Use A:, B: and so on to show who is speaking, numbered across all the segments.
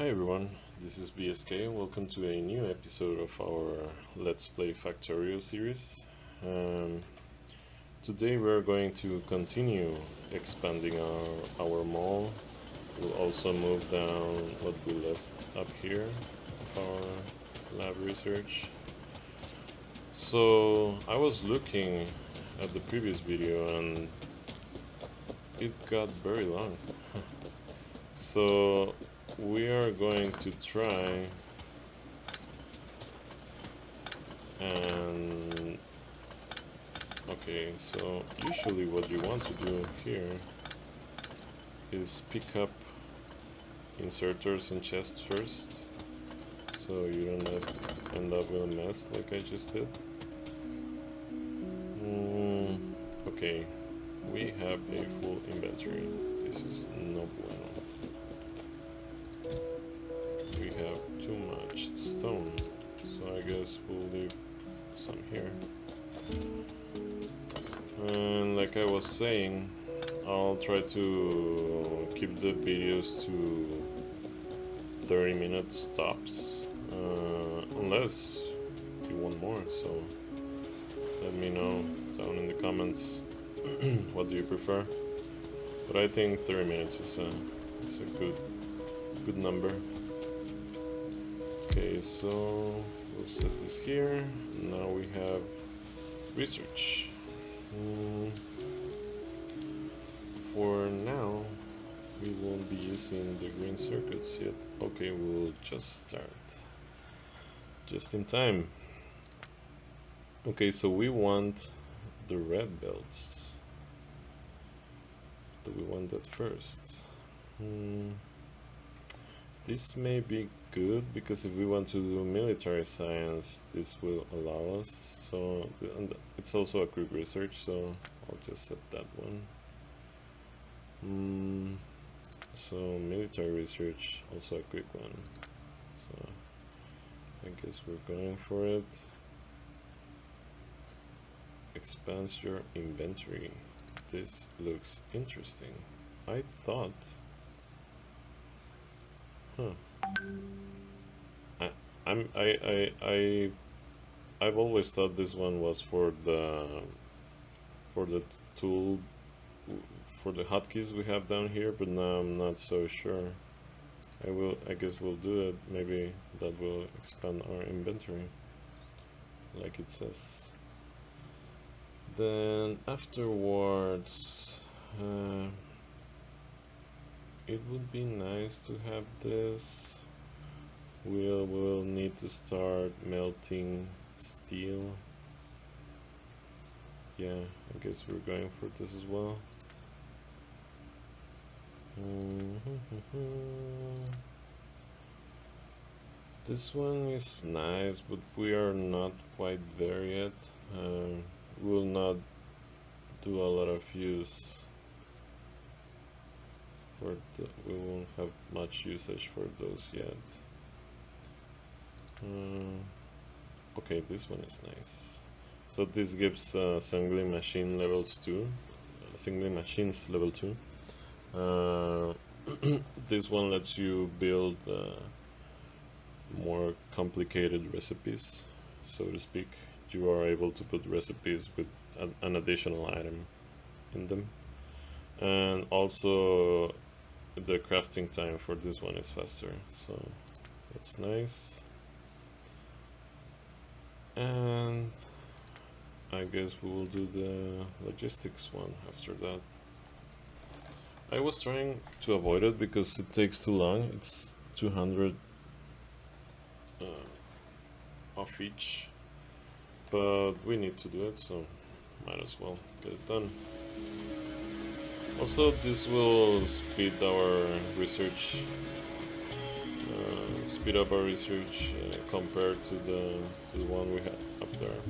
A: Hi everyone, this is BSK. Welcome to a new episode of our Let's Play Factorio series. Today we're going to continue expanding our mall. We'll also move down what we left up here of our lab research. So I was looking at the previous video and it got very long. So we are going to try and okay, so usually what you want to do here is pick up inserters and chests first, so you don't end up with a mess like I just did. Okay, we have a full inventory. This is no bueno. We have too much stone, so I guess we'll leave some here. And like I was saying, I'll try to keep the videos to 30-minute stops, unless you want more, so let me know down in the comments what do you prefer. But I think 30 minutes is a good number. Okay, so we'll set this here. Now we have research. For now, we won't be using the green circuits yet. Okay, we'll just start. Just in time. Okay, so we want the red belts. Do we want that first? This may be good, because if we want to do military science, this will allow us. So and it's also a quick research, so I'll just set that one. So military research, also a quick one. So I guess we're going for it. Expands your inventory. This looks interesting. I thought. I've always thought this one was for the tool for the hotkeys we have down here, but now I'm not so sure. I guess we'll do it. Maybe that will expand our inventory, like it says. Then afterwards, it would be nice to have this. We'll need to start melting steel. Yeah, I guess we're going for this as well. This one is nice, but we are not quite there yet. We'll not do a lot of use for we won't have much usage for those yet. Okay, this one is nice. So this gives assembly machine levels 2, assembly machines level 2. This one lets you build more complicated recipes, so to speak. You are able to put recipes with an additional item in them, and also the crafting time for this one is faster, so that's nice. And I guess we will do the logistics one after that. I was trying to avoid it because it takes too long. It's 200 off each, but we need to do it, so might as well get it done. Also, this will speed our research, speed up our research compared to the one we had up there.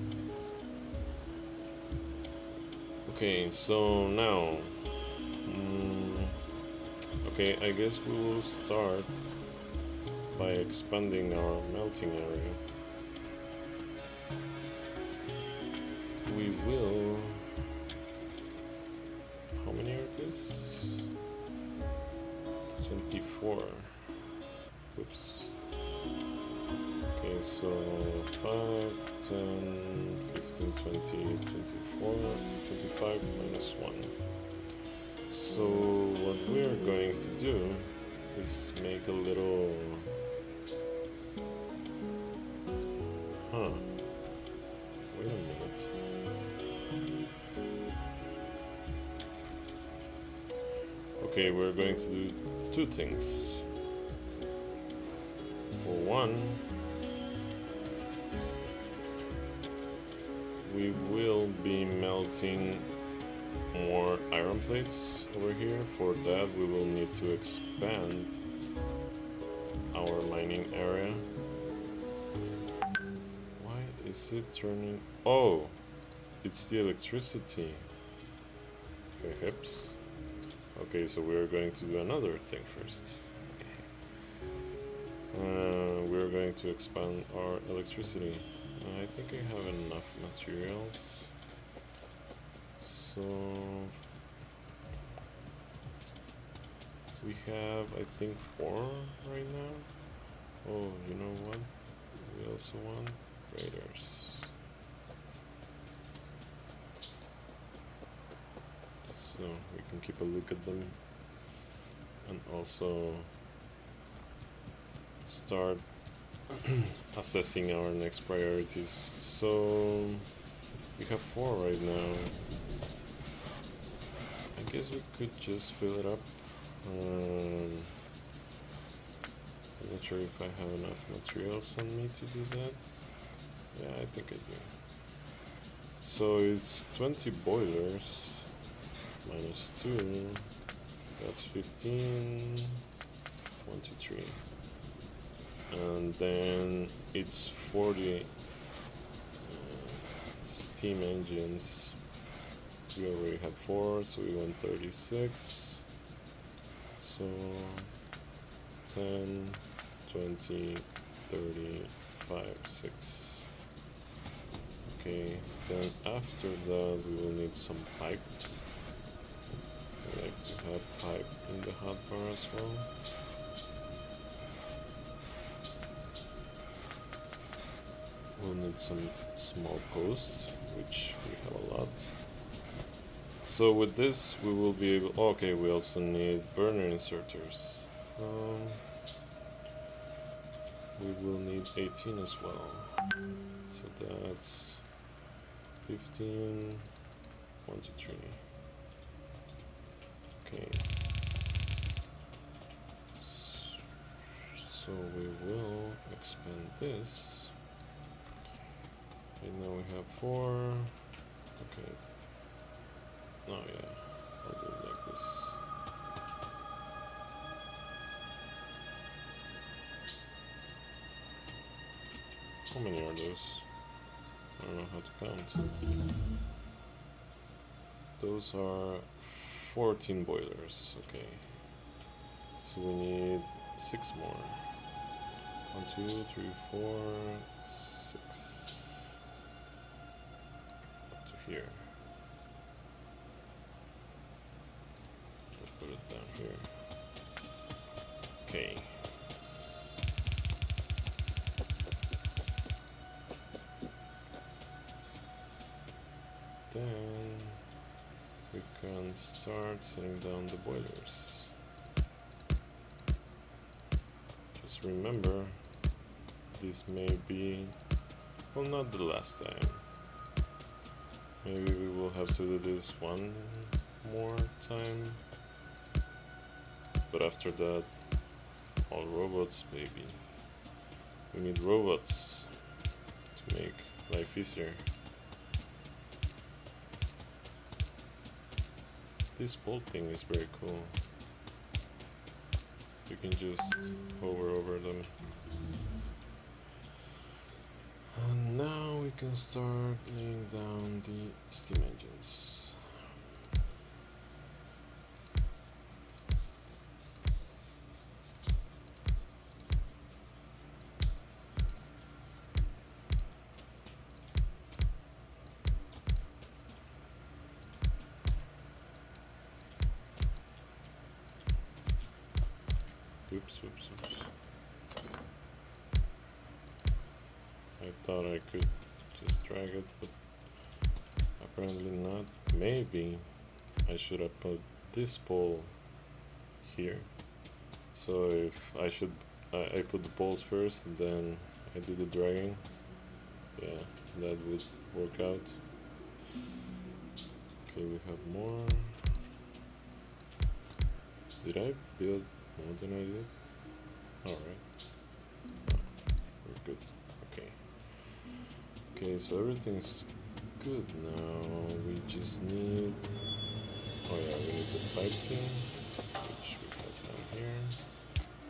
A: Okay, so now, okay, I guess we will start by expanding our melting area. We will. How many are this? 24. Whoops. Okay, so 5, 10, 15, 20, 24, 25 minus 1. So what we're going to do is make a little... Huh. Wait a minute. Okay, we're going to do two things. For one, we will be melting more iron plates over here. For that, we will need to expand our mining area. Why is it turning? Oh, it's the electricity. Perhaps. Okay, so we're going to do another thing first. We're going to expand our electricity. I think I have enough materials. So we have, I think, 4 right now. Oh, you know what? We also want raiders. So we can keep a look at them and also start assessing our next priorities. So we have 4 right now. I guess we could just fill it up. I'm not sure if I have enough materials on me to do that. Yeah, I think I do. So it's 20 boilers minus 2. That's 15. 1, 2, 3. And then it's 40 steam engines. We already have 4, so we want 36. So 10, 20, 30, 5, 6. Okay, then after that we will need some pipe. I like to have pipe in the hotbar as well. We'll need some small posts, which we have a lot. So with this we will be able... Okay, we also need burner inserters. We will need 18 as well. So that's 15, 1, 2, 3. Okay. So we will expand this. Right now we have 4. Okay. Oh yeah, I'll do it like this. How many are those? I don't know how to count. Those are 14 boilers, okay. So we need 6 more. 1, 2, 3, 4, 6. Up to here. Let's put it down here. Okay. Then we can start setting down the boilers. Just remember, this may be, well, not the last time. Maybe we will have to do this one more time. But after that, all robots, baby. We need robots to make life easier. This bolt thing is very cool. You can just hover over them. And now we can start laying down the steam engines. Oops. thought I could just drag it, but apparently not. Maybe I should have put this pole here. So if I should, I put the poles first and then I do the dragging. Yeah, that would work out. Okay, we have more. Did I build more than I did? Alright. We're good. Okay. Okay, so everything's good now. We just need... Oh yeah, we need the piping, which we have down here,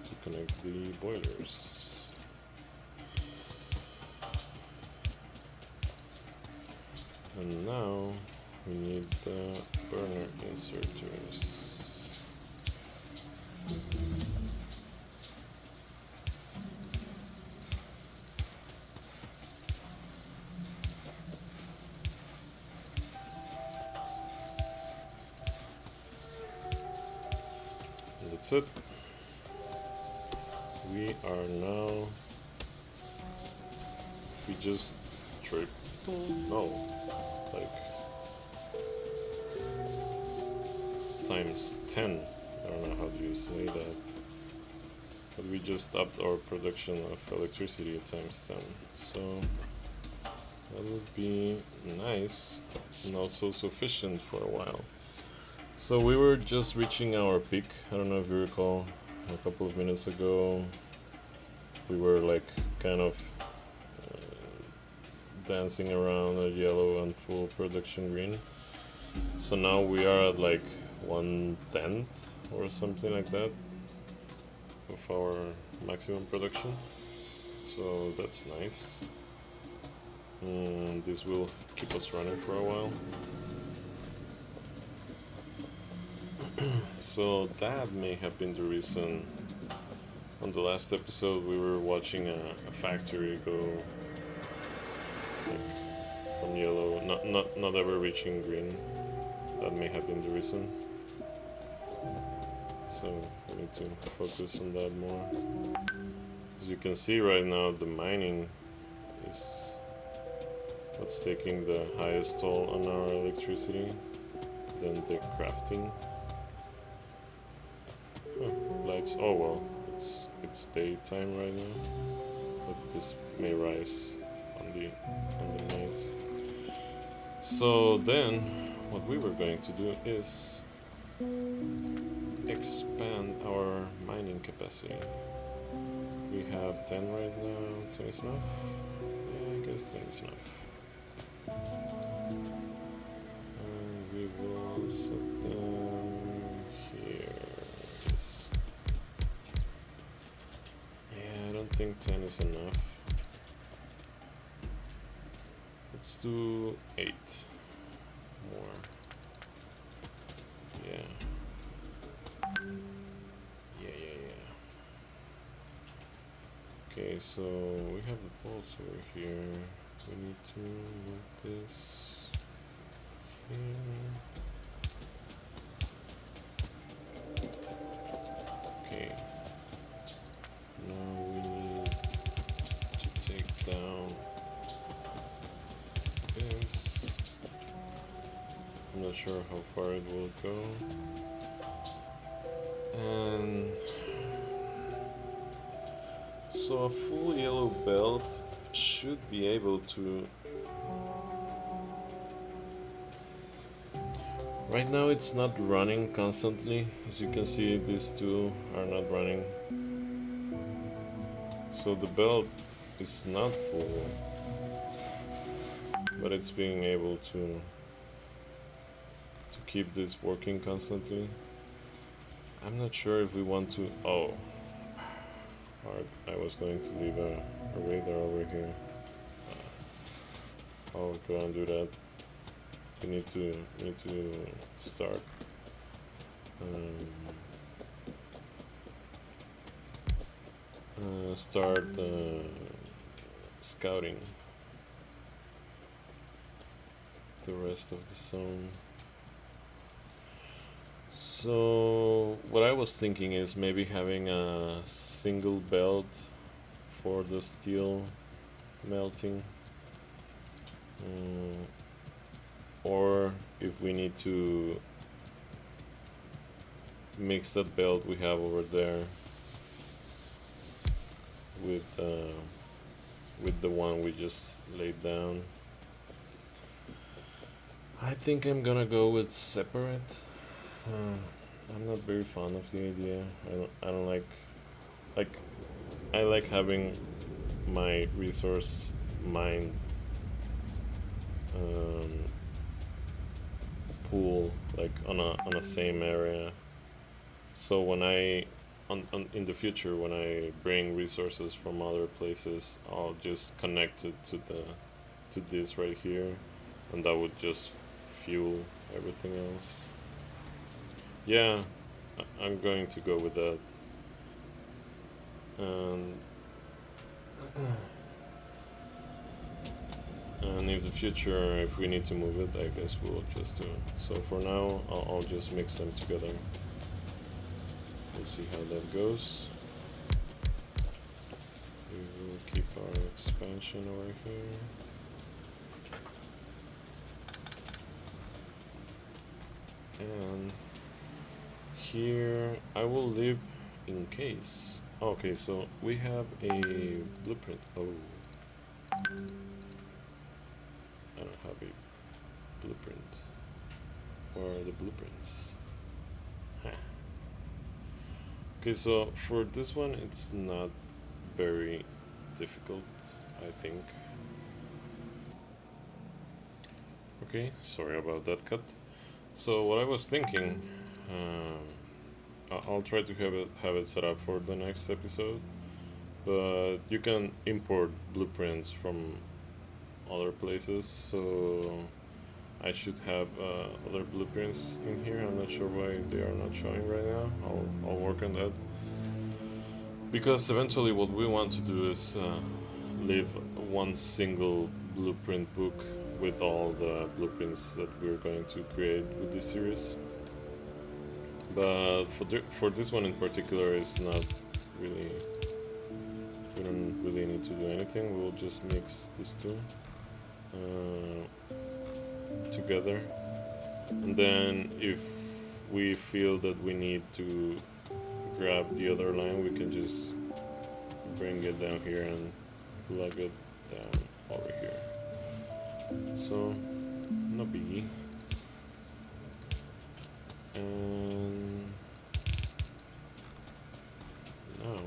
A: to connect the boilers. And now we need the burner inserters. And that's it. We are now... We just times 10. I don't know how do you say that, but we just upped our production of electricity times 10, so that would be nice and also sufficient for a while. So we were just reaching our peak. I don't know if you recall, a couple of minutes ago we were like kind of dancing around a yellow and full production green. So now we are at like 1/10 or something like that of our maximum production. So that's nice. This will keep us running for a while. So that may have been the reason on the last episode we were watching a factory go like from yellow, not ever reaching green. That may have been the reason. So we need to focus on that more. As you can see right now, the mining is what's taking the highest toll on our electricity, then the crafting. Lights, oh well, it's daytime right now, but this may rise on the night. So then what we were going to do is expand our mining capacity. We have 10 right now. 10 is enough? Yeah, I guess 10 is enough. And we will set them here. Yes. Yeah, I don't think 10 is enough. Let's do 8 more. Yeah. Okay, so we have the bolts over here. We need to move this here. Okay. Now we need to take down this. I'm not sure how far it will go. And so a full yellow belt should be able to... Right now it's not running constantly. As you can see, these two are not running. So the belt is not full, but it's being able to keep this working constantly. I'm not sure if we want to... Oh, I was going to leave a radar over here. I'll go and do that. We need to start scouting the rest of the zone. So what I was thinking is maybe having a single belt for the steel melting. Or if we need to mix that belt we have over there with the one we just laid down. I think I'm gonna go with separate. I'm not very fond of the idea. I don't like I like having my resource mine pool like on a same area. So when in the future when I bring resources from other places, I'll just connect it to this right here, and that would just fuel everything else. Yeah, I'm going to go with that. And and in the future, if we need to move it, I guess we'll just do it. So for now, I'll just mix them together. We'll see how that goes. We will keep our expansion over here. And here I will leave in case. Okay, so we have a blueprint. Oh, I don't have a blueprint. Where are the blueprints? Huh. Okay, so for this one, it's not very difficult, I think. Okay, sorry about that cut. So what I was thinking, I'll try to have it set up for the next episode, but you can import blueprints from other places, so I should have other blueprints in here. I'm not sure why they are not showing right now. I'll work on that, because eventually what we want to do is leave one single blueprint book with all the blueprints that we're going to create with this series. But for this one in particular, it's not really. We don't really need to do anything. We'll just mix these two together, and then if we feel that we need to grab the other line, we can just bring it down here and plug it down over here. So, no biggie. And now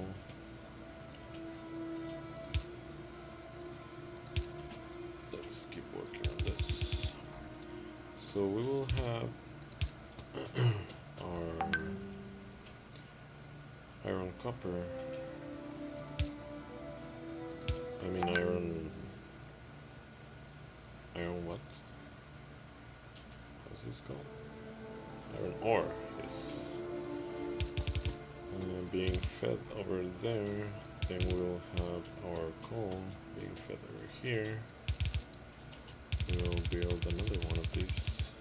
A: let's keep working on this. So we will have our iron copper. I mean iron what? How's this called? Iron ore, yes. Being fed over there, then we'll have our coal being fed over here. We'll build another one of these.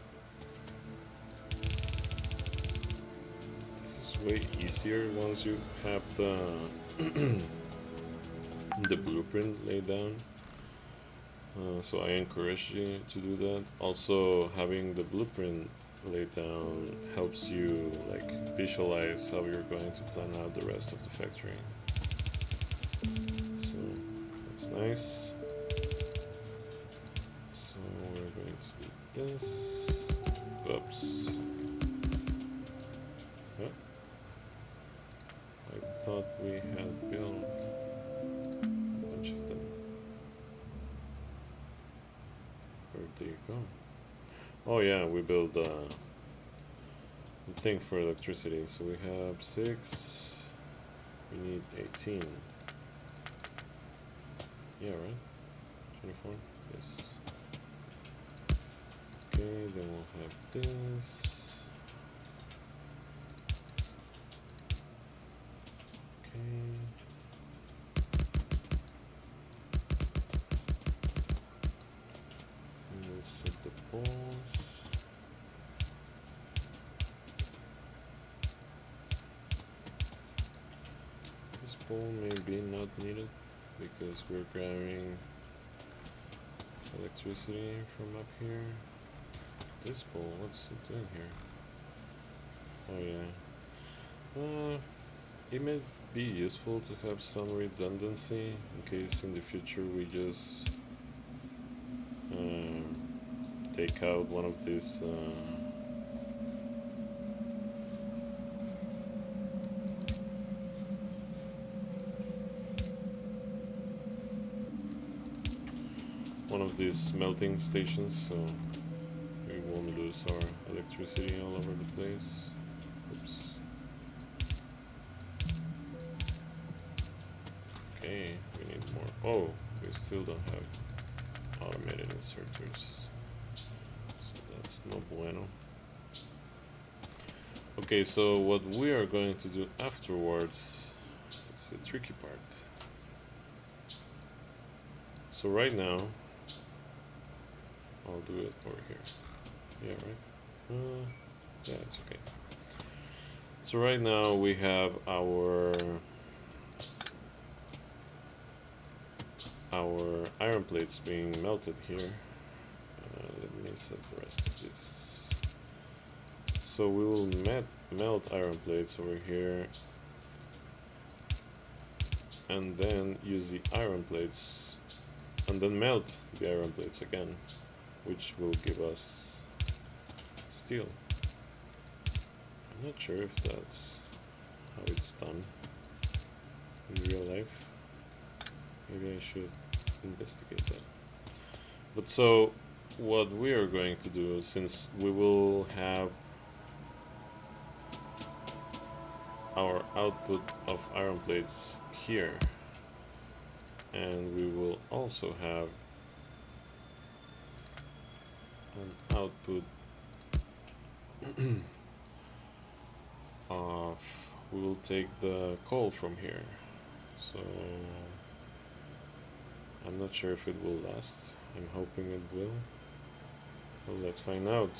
A: This is way easier once you have the the blueprint laid down. So I encourage you to do that. Also, having the blueprint laid down helps you like visualize how you're going to plan out the rest of the factory. So that's nice. So we're going to do this. Oops. Huh? I thought we had built a bunch of them. Where'd they go? Oh yeah, we built a thing for electricity. So we have 6. We need 18. Yeah, right? 24? Yes. Okay, then we'll have this. Okay. And we'll set the poles. This pole may be not needed because we're grabbing electricity from up here. This pole, what's it doing here? Oh yeah. It may be useful to have some redundancy in case in the future we just take out one of these smelting stations, so we won't lose our electricity all over the place. Oops. Okay, we need more. Oh, we still don't have automated inserters, so that's no bueno. Okay, so what we are going to do afterwards is the tricky part. So right now, I'll do it over here. Yeah, right? Yeah, it's okay. So right now we have our iron plates being melted here. Let me set the rest of this. So we will melt iron plates over here, and then use the iron plates, and then melt the iron plates again, which will give us steel. I'm not sure if that's how it's done in real life. Maybe I should investigate that. But so what we are going to do, since we will have our output of iron plates here, and we will also have an output of, we will take the coal from here, so I'm not sure if it will last. I'm hoping it will. Well, let's find out.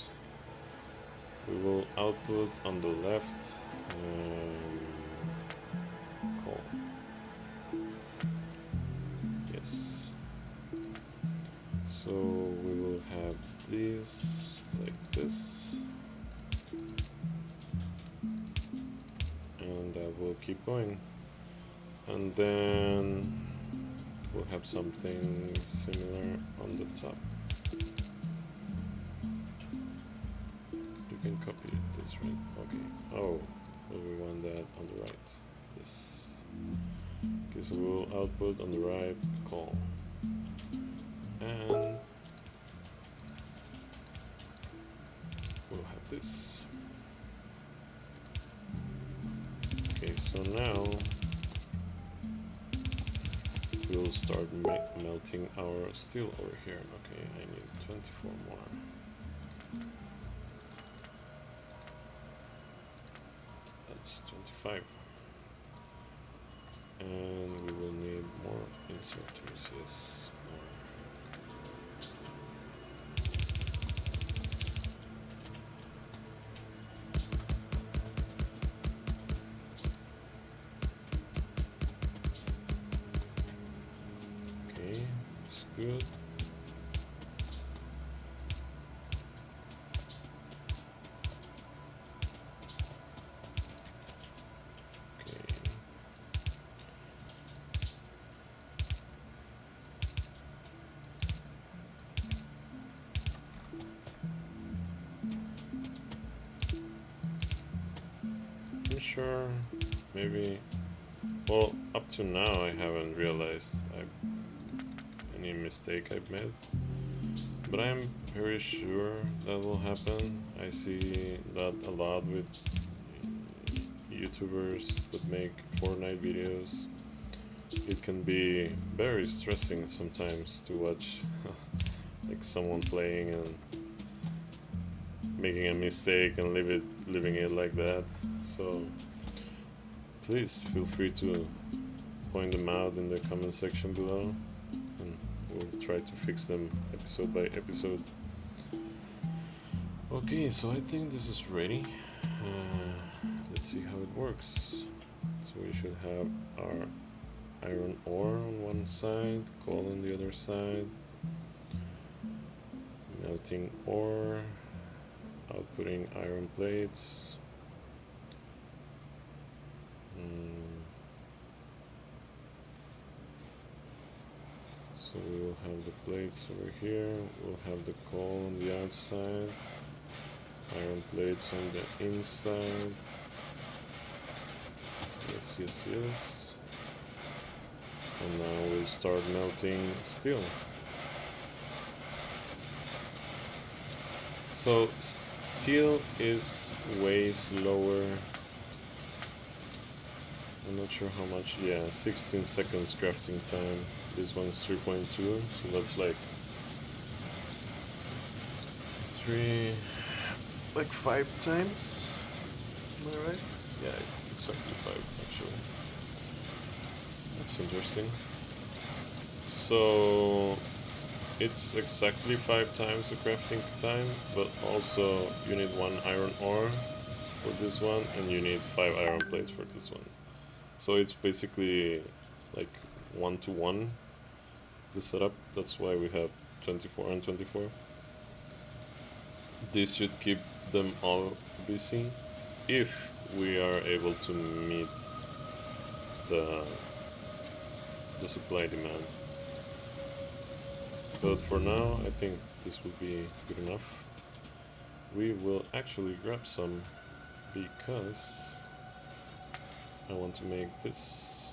A: We will output on the left coal. Yes. So we will have this like this, and that will keep going, and then we'll have something similar on the top. You can copy this, right? Okay. Oh, well, we want that on the right. Yes. Okay, so we'll output on the right coal, and we'll have this. Okay, so now we'll start melting our steel over here. Okay, I need 24 more. That's 25. And we will need more inserters, yes. Okay, that's good. Sure, maybe. Well, up to now I haven't realized any mistake I've made, but I'm very sure that will happen. I see that a lot with YouTubers that make Fortnite videos. It can be very stressing sometimes to watch like someone playing and making a mistake and leaving it like that. So please feel free to point them out in the comment section below, and we'll try to fix them episode by episode. Okay, so I think this is ready. Let's see how it works. So we should have our iron ore on one side, coal on the other side. melting ore, outputting iron plates. So we will have the plates over here, we'll have the coal on the outside, iron plates on the inside. Yes, yes, yes. And now we'll start melting steel. So steel is way slower. I'm not sure how much. Yeah, 16 seconds crafting time. This one's 3.2, so that's like 5 times. Am I right? Yeah, exactly 5 actually. That's interesting. So it's exactly 5 times the crafting time, but also you need 1 iron ore for this one, and you need 5 iron plates for this one. So it's basically like 1-to-1 the setup. That's why we have 24 and 24. This should keep them all busy if we are able to meet the supply demand. But for now, I think this will be good enough. We will actually grab some because I want to make this,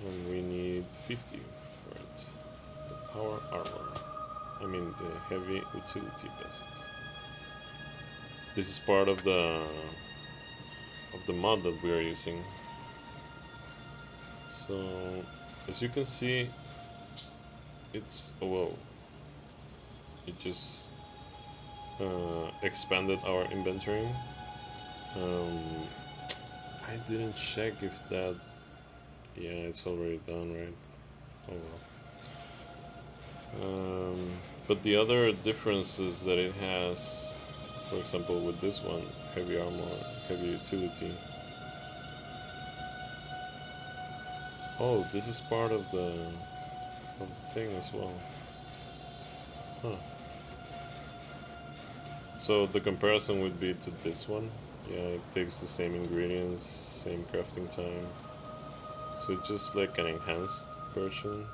A: and we need 50 for it. The power armor, I mean the heavy utility vest. This is part of the mod that we are using. So as you can see, it's it just expanded our inventory. I didn't check if that. Yeah, it's already done, right? Oh well. But the other difference is that it has, for example, with this one, heavy armor, heavy utility. Oh, this is part of the thing as well. Huh. So the comparison would be to this one. Yeah, it takes the same ingredients, same crafting time. So it's just like an enhanced version.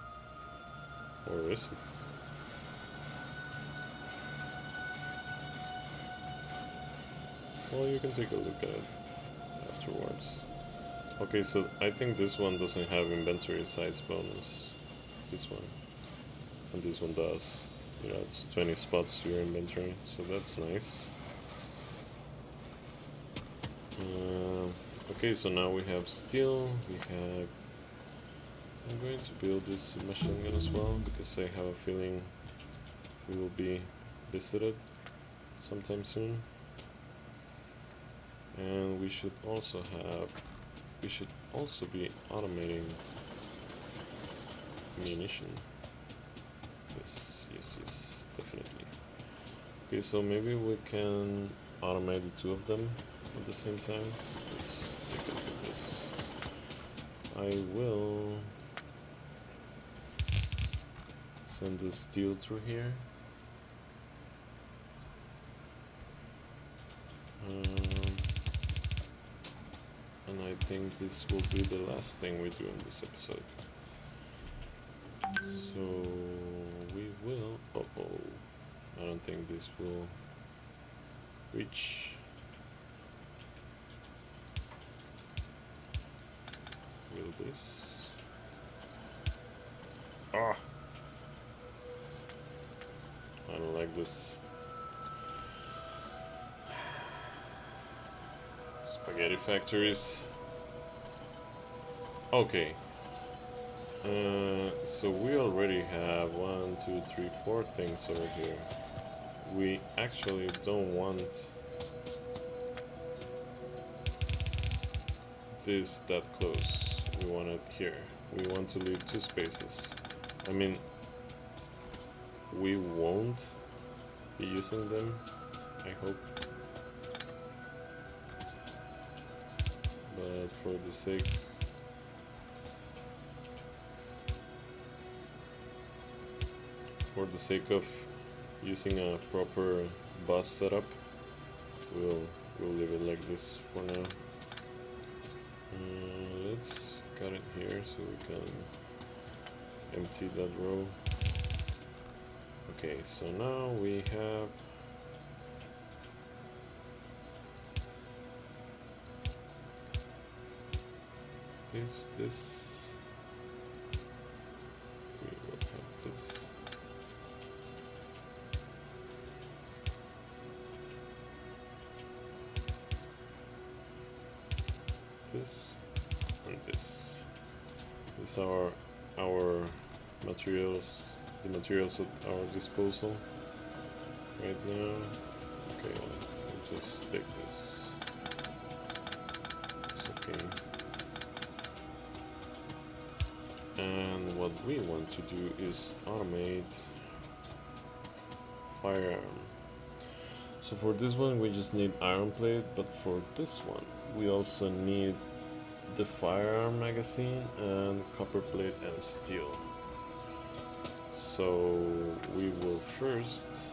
A: Or is it? Well, you can take a look at it afterwards. Okay, so I think this one doesn't have inventory size bonus. This one. And this one does. You know, it's 20 spots to your inventory, so that's nice. Okay, so now we have steel, I'm going to build this machine gun as well, because I have a feeling we will be visited sometime soon. And we should also be automating munition. Yes, definitely. Okay, so maybe we can automate the 2 of them at the same time. Let's take a look at this. I will send the steel through here. And I think this will be the last thing we do in this episode. So we will. I don't think this will reach. Will this? Ah! I don't like this. Spaghetti factories. Okay. So we already have 1, 2, 3, 4 things over here. We actually don't want this that close. We want it here. We want to leave 2 spaces. I mean, we won't be using them, I hope. But for the sake of using a proper bus setup. We'll leave it like this for now. Let's cut it here so we can empty that row. Okay, so now we have this. We will have this. This and this. These are our materials, the materials at our disposal right now. Okay, I'll just take this. It's okay. And what we want to do is automate firearm. So for this one we just need iron plate, but for this one we also need the firearm magazine and copper plate and steel. So we will first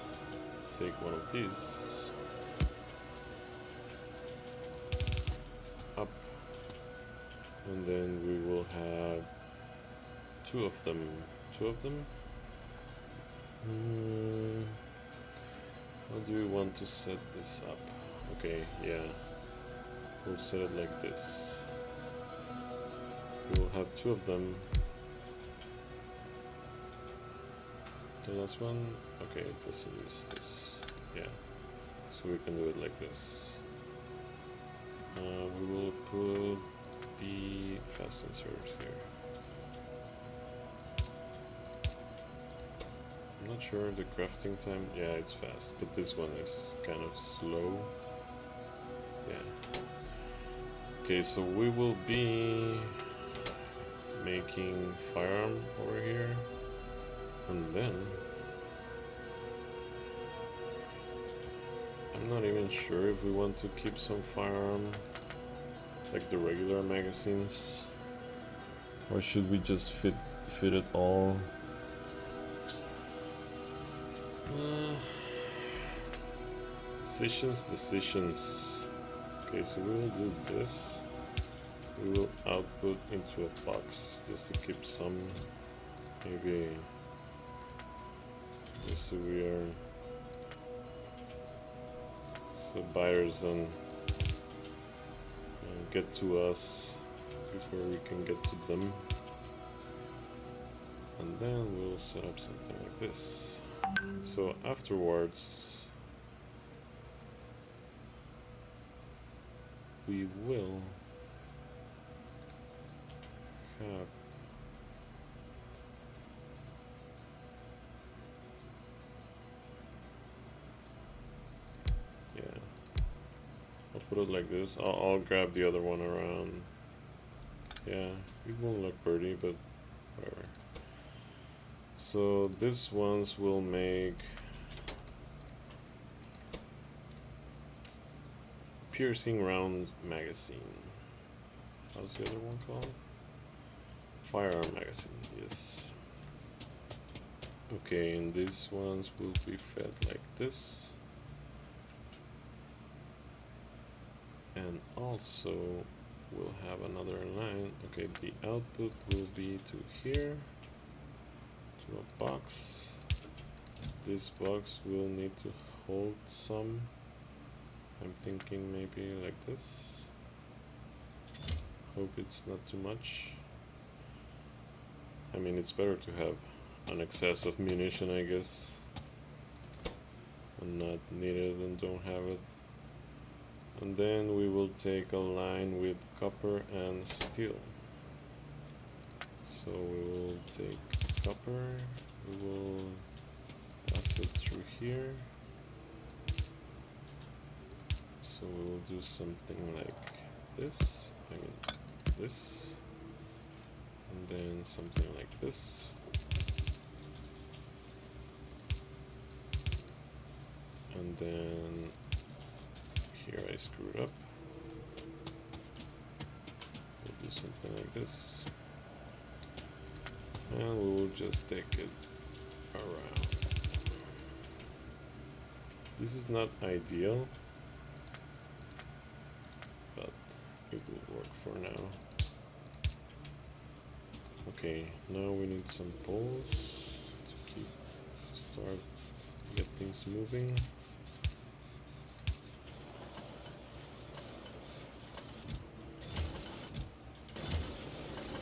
A: take one of these up, and then we will have two of them. How do we want to set this up? Okay, yeah, we'll set it like this. We'll have two of them. The last one, okay, it doesn't use this. Yeah, so we can do it like this. We will put the fast sensors here. I'm not sure the crafting time. Yeah, it's fast, but this one is kind of slow. Yeah. Okay, so we will be making firearm over here, and then I'm not even sure if we want to keep some firearm like the regular magazines, or should we just fit it all? Decisions. Okay, so we will do this. We will output into a box just to keep some, maybe, just so we are, so buyers don't get to us before we can get to them. And then we'll set up something like this. So afterwards we will have I'll put it like this. I'll grab the other one around. Yeah, it won't look pretty, but whatever. So these ones will make piercing round magazine. How's the other one called? Firearm magazine, yes. Okay, and these ones will be fed like this. And also we'll have another line. Okay, the output will be to here, to a box. This box will need to hold some. I'm thinking maybe like this. Hope it's not too much. I mean, it's better to have an excess of munition, I guess, and not need it and don't have it. And then we will take a line with copper and steel. So we will take copper, we will pass it through here. So we will do something like this, I mean this, and then something like this. And then here I screwed up. We'll do something like this. And we will just take it around. This is not ideal, but it will work for now. Okay, now we need some poles to start get things moving.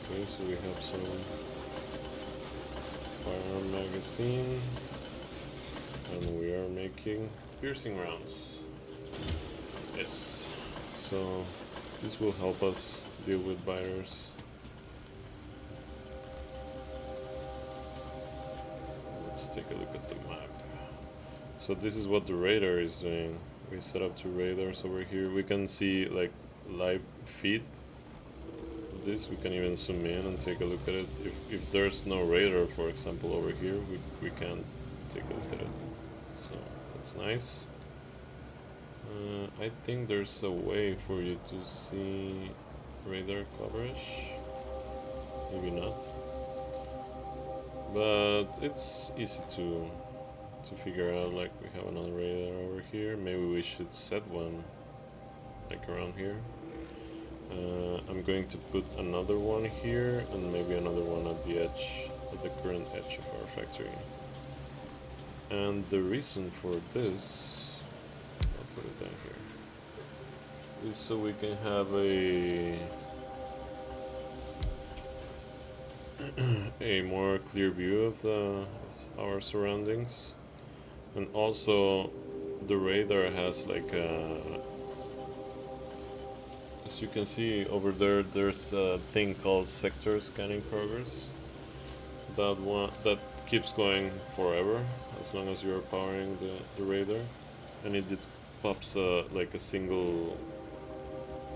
A: Okay, so we have some firearm magazine, and we are making piercing rounds. Yes, so this will help us deal with biters. Let's take a look at the map. So this is what the radar is doing. We set up two radars over here. We can see like live feed of this. We can even zoom in and take a look at it. If there's no radar, for example, over here, we can take a look at it. So that's nice. I think there's a way for you to see radar coverage. Maybe not. But it's easy to figure out. Like, we have another radar over here. Maybe we should set one like around here. I'm going to put another one here and maybe another one at the edge, at the current edge of our factory. And the reason for this, I'll put it down here, is so we can have a more clear view of our surroundings. And also the radar has like as you can see over there, there's a thing called sector scanning progress. That keeps going forever as long as you're powering the radar, and it pops like a single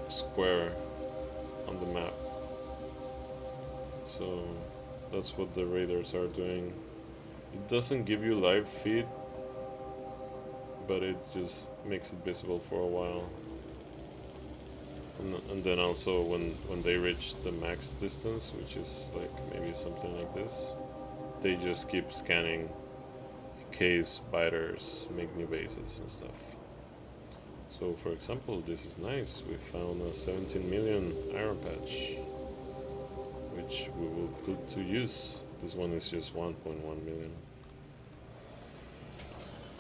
A: square on the map. So that's what the radars are doing. It doesn't give you live feed, but it just makes it visible for a while. And then also when they reach the max distance, which is like maybe something like this, they just keep scanning in case biters make new bases and stuff. So for example, this is nice. We found a 17 million iron patch, which we will put to use. This one is just 1.1 million.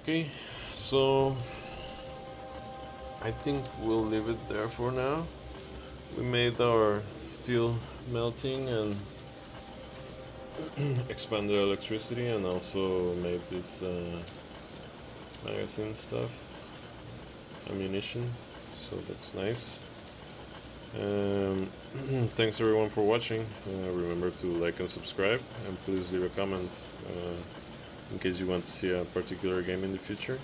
A: Okay, so I think we'll leave it there for now. We made our steel melting and expanded electricity, and also made this magazine stuff, ammunition, so that's nice. Thanks everyone for watching. Remember to like and subscribe, and please leave a comment in case you want to see a particular game in the future.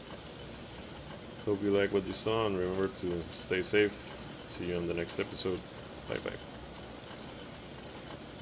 A: Hope you like what you saw, and remember to stay safe. See you on the next episode. Bye bye.